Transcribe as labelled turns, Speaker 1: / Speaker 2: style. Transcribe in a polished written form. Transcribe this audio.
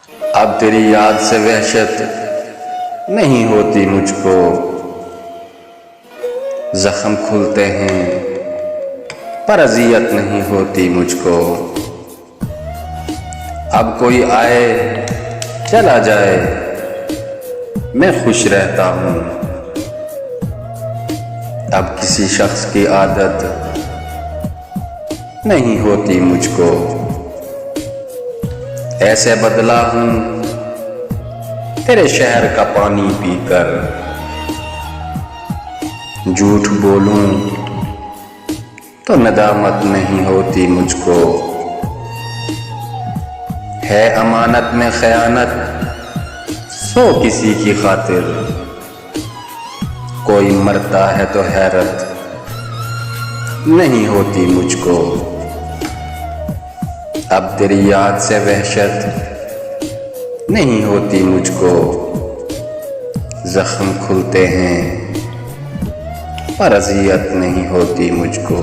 Speaker 1: अब तेरी याद से वहशत नहीं होती मुझको, जख्म खुलते हैं पर अजियत नहीं होती मुझको। अब कोई आए चला जाए मैं खुश रहता हूँ। अब किसी शख्स की आदत नहीं होती मुझको। ऐसे बदला हूँ तेरे शहर का पानी पीकर, झूठ बोलूं तो नदामत नहीं होती मुझको। है अमानत में खयानत सो किसी की खातिर, कोई मरता है तो हैरत नहीं होती मुझको। अब तेरी याद से वहशत नहीं होती मुझको, जख्म खुलते हैं पर अजियत नहीं होती मुझको।